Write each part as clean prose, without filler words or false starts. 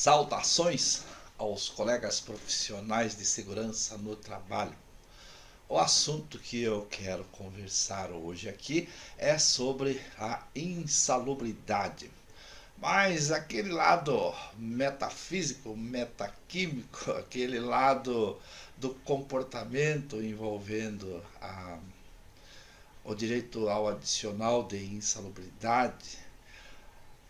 Saudações aos colegas profissionais de segurança no trabalho. O assunto que eu quero conversar hoje aqui é sobre a insalubridade. Mas aquele lado metafísico, metaquímico, aquele lado do comportamento envolvendo o direito ao adicional de insalubridade,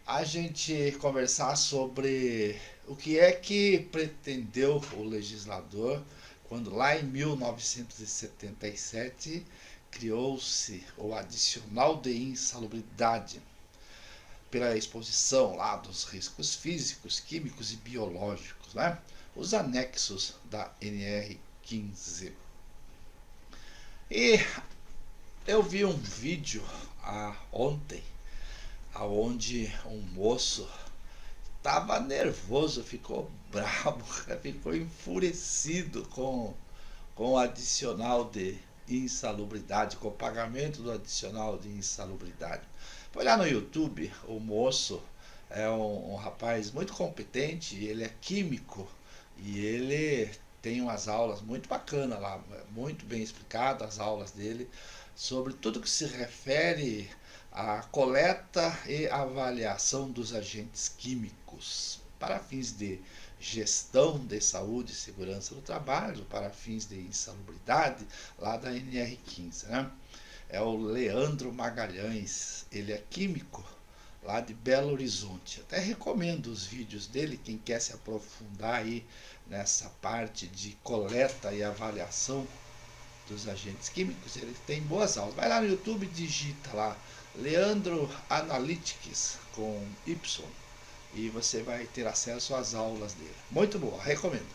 a gente conversar sobre o que é que pretendeu o legislador quando lá em 1977 criou-se o adicional de insalubridade pela exposição lá dos riscos físicos, químicos e biológicos, né? Os anexos da NR15. E eu vi um vídeo ontem aonde um moço estava nervoso, ficou bravo, ficou enfurecido com o adicional de insalubridade, com o pagamento do adicional de insalubridade. Foi lá no YouTube, o moço é um rapaz muito competente, ele é químico e ele tem umas aulas muito bacanas lá, muito bem explicadas as aulas dele, sobre tudo que se refere à coleta e avaliação dos agentes químicos para fins de gestão de saúde e segurança do trabalho, para fins de insalubridade, lá da NR15, né? É o Leandro Magalhães, ele é químico lá de Belo Horizonte. Até recomendo os vídeos dele, quem quer se aprofundar aí nessa parte de coleta e avaliação dos agentes químicos, ele tem boas aulas. Vai lá no YouTube, digita lá Leandro Analytics com Y e você vai ter acesso às aulas dele. Muito boa, recomendo.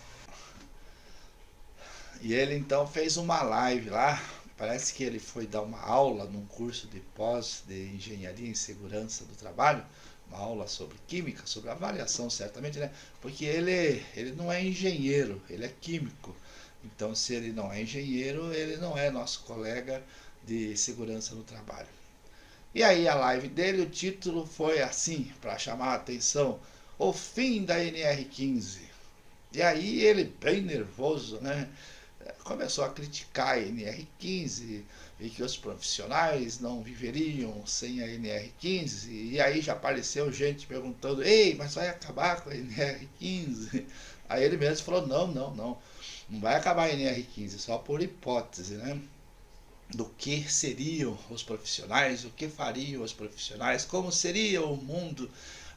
E ele então fez uma live lá, parece que ele foi dar uma aula num curso de pós de engenharia em segurança do trabalho, uma aula sobre química, sobre avaliação certamente, né? Porque ele não é engenheiro, ele é químico. Então, se ele não é engenheiro, ele não é nosso colega de segurança no trabalho. E aí a live dele, o título foi assim, para chamar a atenção, o fim da NR15. E aí ele, bem nervoso, né, começou a criticar a NR15 e que os profissionais não viveriam sem a NR15. E aí já apareceu gente perguntando, ei, mas vai acabar com a NR15? Aí ele mesmo falou, não vai acabar a NR15, só por hipótese, né? Do que seriam os profissionais, o que fariam os profissionais, como seria o mundo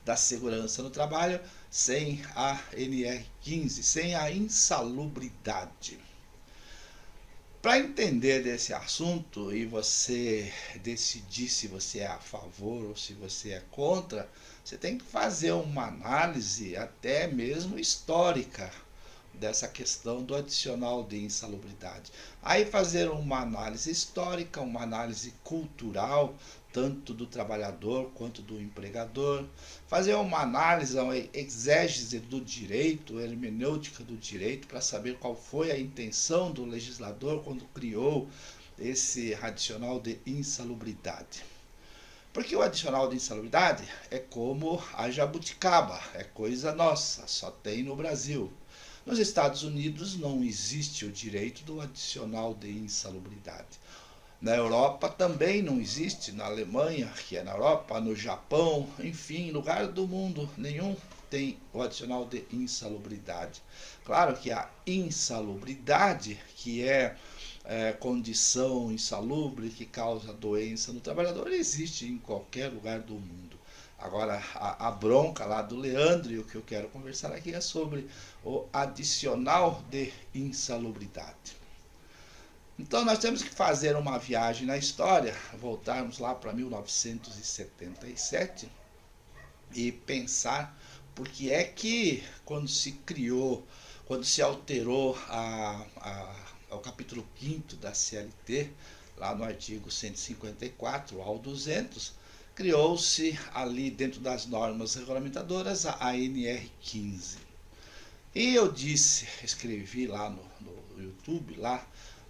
da segurança no trabalho sem a NR15, sem a insalubridade. Para entender desse assunto e você decidir se você é a favor ou se você é contra, você tem que fazer uma análise até mesmo histórica dessa questão do adicional de insalubridade. Aí fazer uma análise histórica, uma análise cultural, tanto do trabalhador quanto do empregador, fazer uma análise, uma exégese do direito, hermenêutica do direito, para saber qual foi a intenção do legislador quando criou esse adicional de insalubridade. Porque o adicional de insalubridade é como a jabuticaba, é coisa nossa, só tem no Brasil. Nos Estados Unidos não existe o direito do adicional de insalubridade. Na Europa também não existe, na Alemanha, que é na Europa, no Japão, enfim, lugar do mundo nenhum tem o adicional de insalubridade. Claro que a insalubridade, que é condição insalubre que causa doença no trabalhador, existe em qualquer lugar do mundo. Agora, a bronca lá do Leandro, e o que eu quero conversar aqui é sobre o adicional de insalubridade. Então, nós temos que fazer uma viagem na história, voltarmos lá para 1977 e pensar por que é que, quando se criou, quando se alterou o capítulo 5º da CLT, lá no artigo 154 ao 200, criou-se ali dentro das normas regulamentadoras a ANR15. E eu escrevi lá no YouTube, lá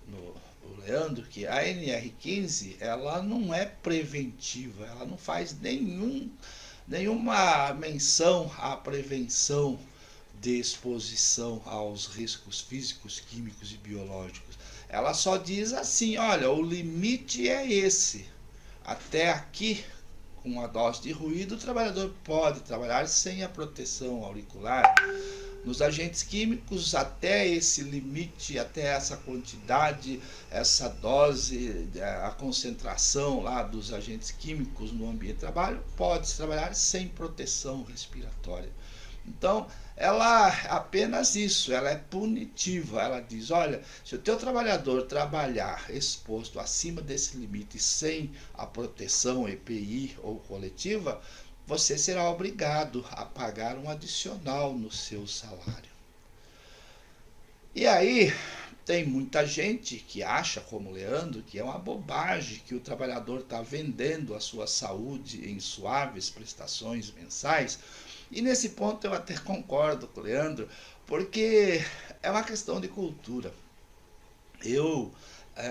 no Leandro, que a ANR15 ela não é preventiva, ela não faz nenhuma menção à prevenção de exposição aos riscos físicos, químicos e biológicos. Ela só diz assim, olha, o limite é esse. Até aqui, com a dose de ruído, o trabalhador pode trabalhar sem a proteção auricular. Nos agentes químicos, até esse limite, até essa quantidade, essa dose, a concentração lá dos agentes químicos no ambiente de trabalho, pode-se trabalhar sem proteção respiratória. Então, ela apenas isso, ela é punitiva, ela diz, olha, se o teu trabalhador trabalhar exposto acima desse limite sem a proteção EPI ou coletiva, você será obrigado a pagar um adicional no seu salário. E aí, tem muita gente que acha, como Leandro, que é uma bobagem, que o trabalhador está vendendo a sua saúde em suaves prestações mensais. E nesse ponto eu até concordo com o Leandro, porque é uma questão de cultura. Eu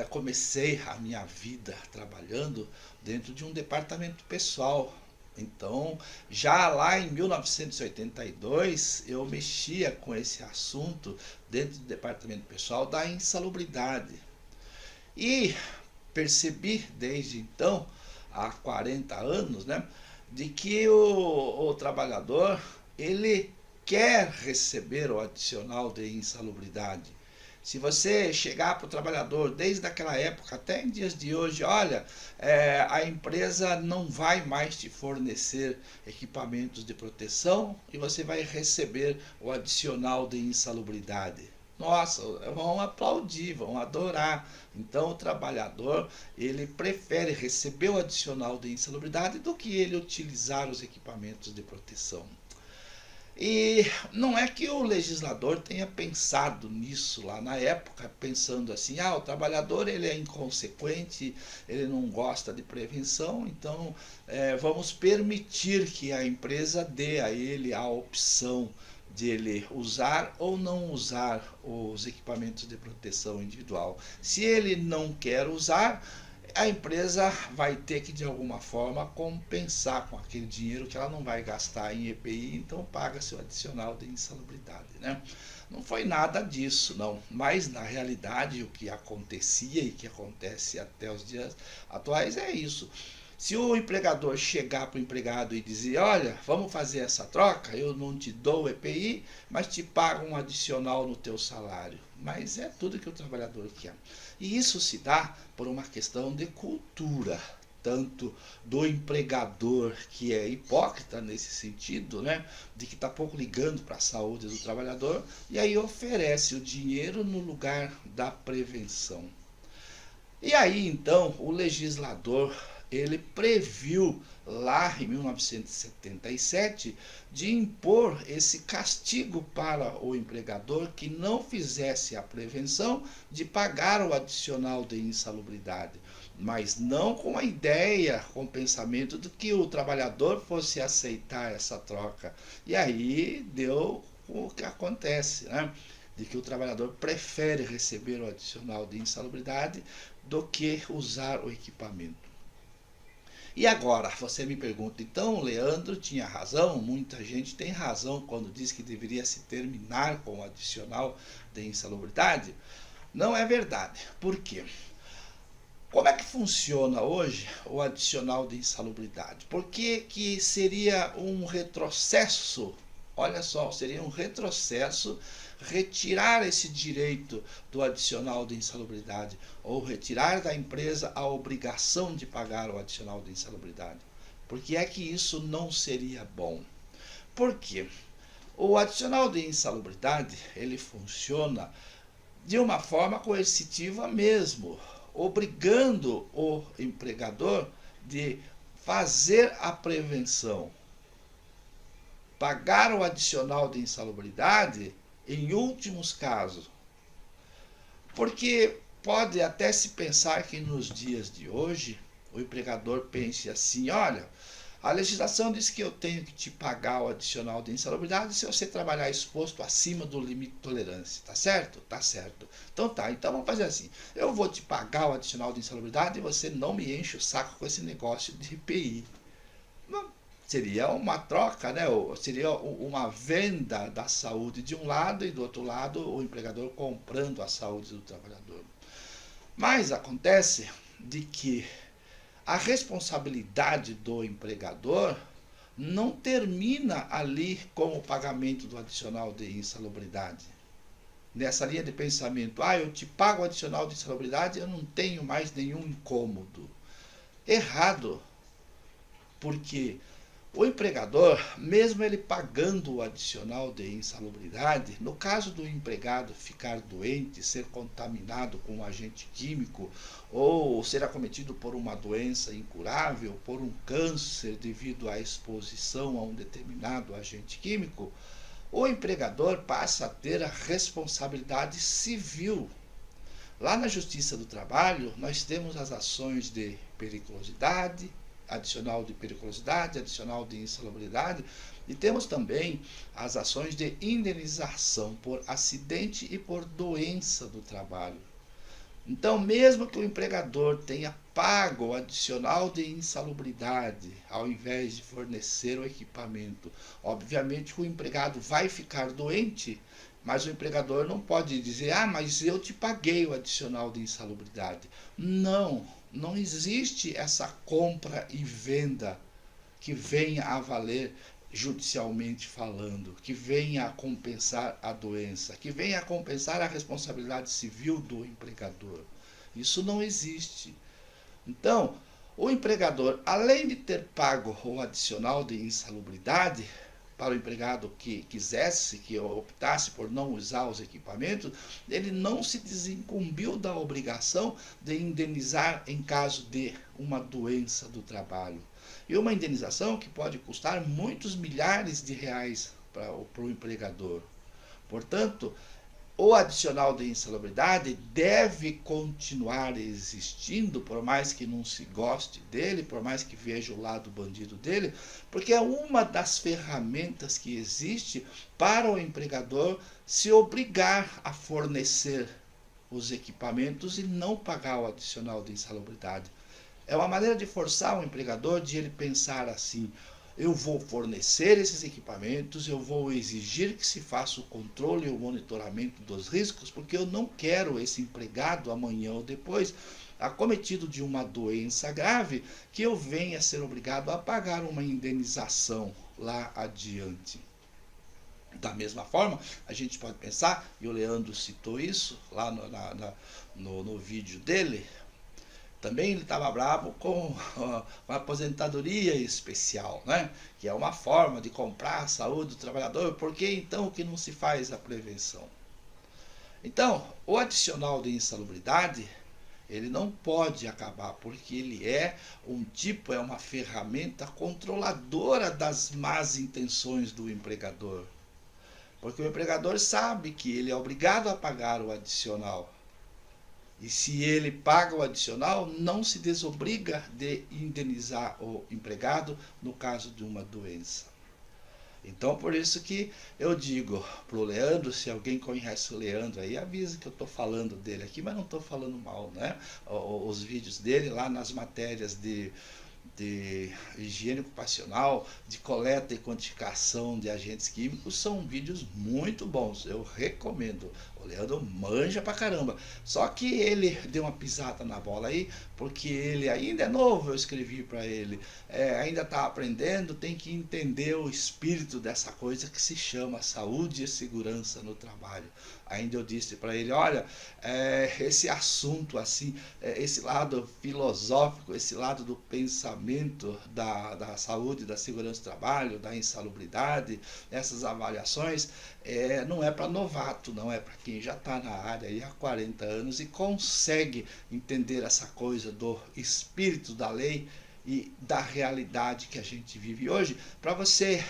comecei a minha vida trabalhando dentro de um departamento pessoal. Então, já lá em 1982, eu mexia com esse assunto dentro do departamento pessoal da insalubridade. E percebi desde então, há 40 anos, né, de que o trabalhador, ele quer receber o adicional de insalubridade. Se você chegar para o trabalhador desde aquela época até em dias de hoje, olha, a empresa não vai mais te fornecer equipamentos de proteção e você vai receber o adicional de insalubridade. Nossa, vão aplaudir, vão adorar. Então o trabalhador, ele prefere receber o adicional de insalubridade do que ele utilizar os equipamentos de proteção. E não é que o legislador tenha pensado nisso lá na época, pensando assim, o trabalhador ele é inconsequente, ele não gosta de prevenção, então vamos permitir que a empresa dê a ele a opção de ele usar ou não usar os equipamentos de proteção individual. Se ele não quer usar, a empresa vai ter que de alguma forma compensar com aquele dinheiro que ela não vai gastar em EPI, então paga seu adicional de insalubridade, né? Não foi nada disso, não, mas na realidade o que acontecia e que acontece até os dias atuais é isso. Se o empregador chegar para o empregado e dizer, olha, vamos fazer essa troca, eu não te dou o EPI, mas te pago um adicional no teu salário. Mas é tudo que o trabalhador quer. E isso se dá por uma questão de cultura, tanto do empregador, que é hipócrita nesse sentido, né, de que está pouco ligando para a saúde do trabalhador, e aí oferece o dinheiro no lugar da prevenção. E aí, então, o legislador, ele previu lá em 1977 de impor esse castigo para o empregador que não fizesse a prevenção de pagar o adicional de insalubridade, mas não com a ideia, com o pensamento de que o trabalhador fosse aceitar essa troca. E aí deu o que acontece, né? De que o trabalhador prefere receber o adicional de insalubridade do que usar o equipamento. E agora, você me pergunta, então Leandro tinha razão? Muita gente tem razão quando diz que deveria se terminar com o adicional de insalubridade? Não é verdade. Por quê? Como é que funciona hoje o adicional de insalubridade? Por que seria um retrocesso? Olha só, seria um retrocesso retirar esse direito do adicional de insalubridade ou retirar da empresa a obrigação de pagar o adicional de insalubridade. Por que é que isso não seria bom? Por quê? O adicional de insalubridade, ele funciona de uma forma coercitiva mesmo, obrigando o empregador de fazer a prevenção. Pagar o adicional de insalubridade em últimos casos. Porque pode até se pensar que nos dias de hoje o empregador pense assim, olha, a legislação diz que eu tenho que te pagar o adicional de insalubridade se você trabalhar exposto acima do limite de tolerância, tá certo? Tá certo. Então tá, então vamos fazer assim, eu vou te pagar o adicional de insalubridade e você não me enche o saco com esse negócio de IPI. seria uma troca, né? Seria uma venda da saúde de um lado e do outro lado o empregador comprando a saúde do trabalhador. Mas acontece de que a responsabilidade do empregador não termina ali com o pagamento do adicional de insalubridade. Nessa linha de pensamento, eu te pago o adicional de insalubridade, eu não tenho mais nenhum incômodo. Errado, porque o empregador, mesmo ele pagando o adicional de insalubridade, no caso do empregado ficar doente, ser contaminado com um agente químico, ou ser acometido por uma doença incurável, por um câncer devido à exposição a um determinado agente químico, o empregador passa a ter a responsabilidade civil. Lá na Justiça do Trabalho, nós temos as ações de periculosidade, adicional de periculosidade, adicional de insalubridade, e temos também as ações de indenização por acidente e por doença do trabalho. Então, mesmo que o empregador tenha pago o adicional de insalubridade, ao invés de fornecer o equipamento, obviamente o empregado vai ficar doente, mas o empregador não pode dizer, mas eu te paguei o adicional de insalubridade. Não existe essa compra e venda que venha a valer judicialmente falando, que venha a compensar a doença, que venha a compensar a responsabilidade civil do empregador. Isso não existe. Então, o empregador, além de ter pago o adicional de insalubridade para o empregado que quisesse, que optasse por não usar os equipamentos, ele não se desincumbiu da obrigação de indenizar em caso de uma doença do trabalho. E uma indenização que pode custar muitos milhares de reais para o empregador. Portanto, o adicional de insalubridade deve continuar existindo, por mais que não se goste dele, por mais que veja o lado bandido dele, porque é uma das ferramentas que existe para o empregador se obrigar a fornecer os equipamentos e não pagar o adicional de insalubridade. É uma maneira de forçar o empregador de ele pensar assim, eu vou fornecer esses equipamentos, eu vou exigir que se faça o controle e o monitoramento dos riscos, porque eu não quero esse empregado amanhã ou depois acometido de uma doença grave, que eu venha a ser obrigado a pagar uma indenização lá adiante. Da mesma forma, a gente pode pensar, e o Leandro citou isso lá no vídeo dele, também ele estava bravo com a aposentadoria especial, né? Que é uma forma de comprar a saúde do trabalhador. Por que então que não se faz a prevenção? Então, o adicional de insalubridade, ele não pode acabar, porque ele é uma ferramenta controladora das más intenções do empregador. Porque o empregador sabe que ele é obrigado a pagar o adicional. E se ele paga o adicional, não se desobriga de indenizar o empregado no caso de uma doença. Então, por isso que eu digo para o Leandro, se alguém conhece o Leandro aí, avisa que eu estou falando dele aqui, mas não estou falando mal, né? Os vídeos dele lá nas matérias de higiene ocupacional, de coleta e quantificação de agentes químicos, são vídeos muito bons, eu recomendo. O Leandro manja pra caramba, só que ele deu uma pisada na bola aí, porque ele ainda é novo, eu escrevi para ele, ainda está aprendendo, tem que entender o espírito dessa coisa que se chama saúde e segurança no trabalho. Ainda eu disse para ele, olha, esse assunto assim, esse lado filosófico, esse lado do pensamento da saúde, da segurança do trabalho, da insalubridade, essas avaliações, não é para novato, não é para quem já está na área aí há 40 anos e consegue entender essa coisa do espírito da lei e da realidade que a gente vive hoje, para você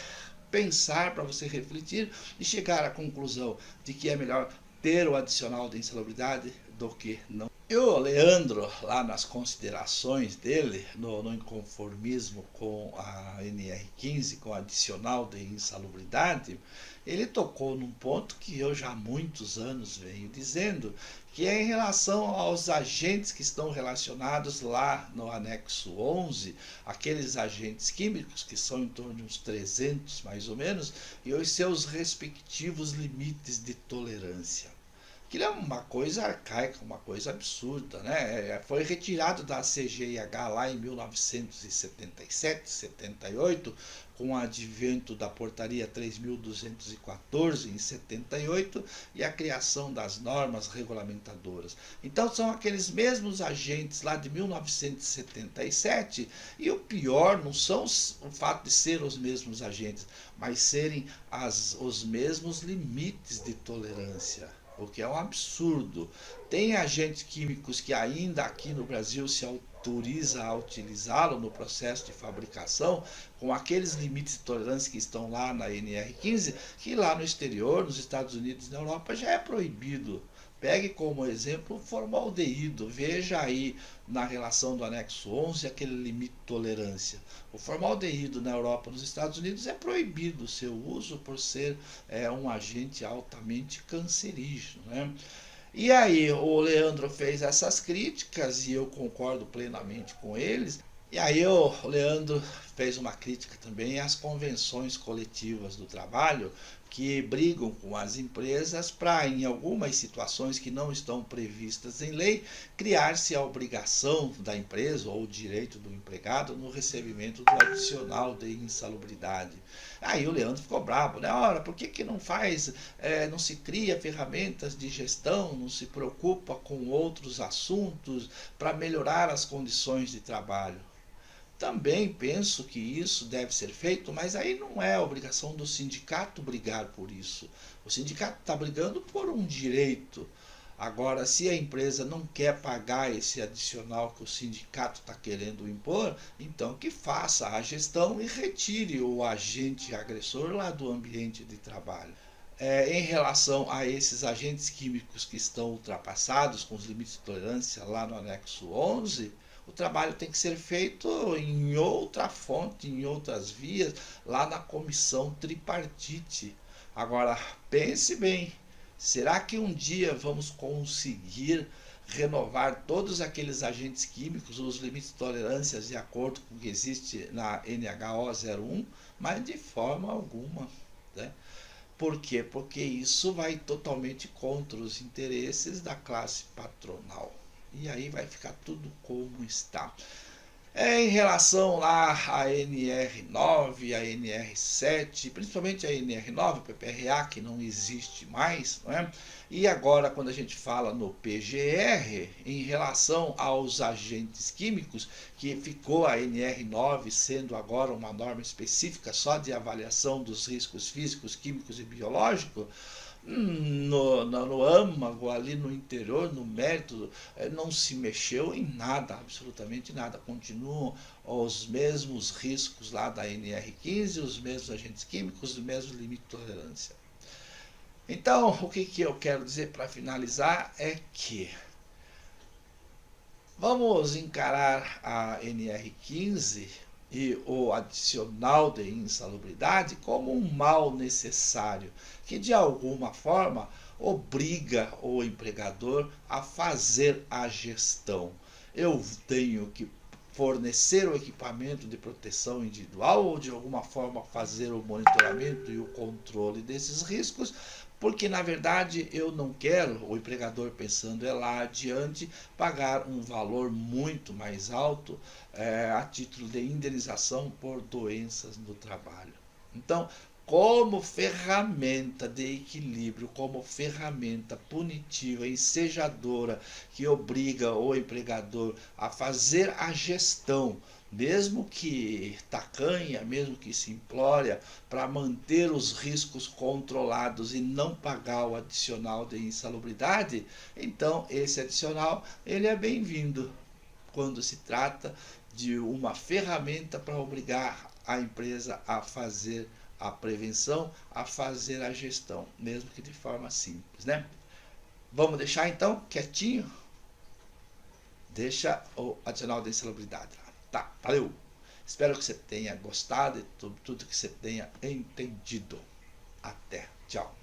pensar, para você refletir e chegar à conclusão de que é melhor ter o adicional de insalubridade do que não. E o Leandro, lá nas considerações dele, no inconformismo com a NR15, com o adicional de insalubridade, ele tocou num ponto que eu já há muitos anos venho dizendo, que é em relação aos agentes que estão relacionados lá no anexo 11, aqueles agentes químicos que são em torno de uns 300 mais ou menos, e os seus respectivos limites de tolerância. Aquilo é uma coisa arcaica, uma coisa absurda, né? Foi retirado da CGIH lá em 1977, 78, com o advento da portaria 3.214 em 78 e a criação das normas regulamentadoras. Então são aqueles mesmos agentes lá de 1977 e o pior não são o fato de serem os mesmos agentes, mas serem os mesmos limites de tolerância. O que é um absurdo. Tem agentes químicos que ainda aqui no Brasil se autoriza a utilizá-lo no processo de fabricação, com aqueles limites de tolerância que estão lá na NR15, que lá no exterior, nos Estados Unidos e na Europa, já é proibido. Pegue como exemplo o formaldeído. Veja aí na relação do anexo 11 aquele limite de tolerância. O formaldeído na Europa e nos Estados Unidos é proibido o seu uso por ser um agente altamente cancerígeno, né? E aí o Leandro fez essas críticas e eu concordo plenamente com eles. E aí o Leandro fez uma crítica também às convenções coletivas do trabalho que brigam com as empresas para, em algumas situações que não estão previstas em lei, criar-se a obrigação da empresa ou o direito do empregado no recebimento do adicional de insalubridade. Aí o Leandro ficou bravo, né? Ora, por que não faz, não se cria ferramentas de gestão, não se preocupa com outros assuntos para melhorar as condições de trabalho? Também penso que isso deve ser feito, mas aí não é obrigação do sindicato brigar por isso. O sindicato está brigando por um direito. Agora, se a empresa não quer pagar esse adicional que o sindicato está querendo impor, então que faça a gestão e retire o agente agressor lá do ambiente de trabalho. Em relação a esses agentes químicos que estão ultrapassados com os limites de tolerância lá no anexo 11, o trabalho tem que ser feito em outra fonte, em outras vias, lá na comissão tripartite. Agora, pense bem, será que um dia vamos conseguir renovar todos aqueles agentes químicos, os limites de tolerância de acordo com o que existe na NHO 01? Mas de forma alguma, né? Por quê? Porque isso vai totalmente contra os interesses da classe patronal. E aí vai ficar tudo como está. Em relação lá à NR9, a NR7, principalmente a NR9, o PPRA, que não existe mais, não é? E agora, quando a gente fala no PGR, em relação aos agentes químicos, que ficou a NR9 sendo agora uma norma específica só de avaliação dos riscos físicos, químicos e biológicos, no âmago, ali no interior, no mérito, não se mexeu em nada, absolutamente nada. Continuam os mesmos riscos lá da NR15, os mesmos agentes químicos, os mesmos limites de tolerância. Então, o que eu quero dizer para finalizar é que vamos encarar a NR15 e o adicional de insalubridade como um mal necessário, que de alguma forma obriga o empregador a fazer a gestão. Eu tenho que fornecer o equipamento de proteção individual ou de alguma forma fazer o monitoramento e o controle desses riscos, porque na verdade eu não quero, o empregador pensando lá adiante, pagar um valor muito mais alto a título de indenização por doenças no trabalho. Então, como ferramenta de equilíbrio, como ferramenta punitiva, ensejadora, que obriga o empregador a fazer a gestão, mesmo que tacanha, mesmo que simplória, para manter os riscos controlados e não pagar o adicional de insalubridade, então esse adicional ele é bem-vindo quando se trata de uma ferramenta para obrigar a empresa a fazer a prevenção, a fazer a gestão, mesmo que de forma simples, né? Vamos deixar então quietinho? Deixa o adicional de insalubridade lá. Tá, valeu. Espero que você tenha gostado de tudo que você tenha entendido. Até. Tchau.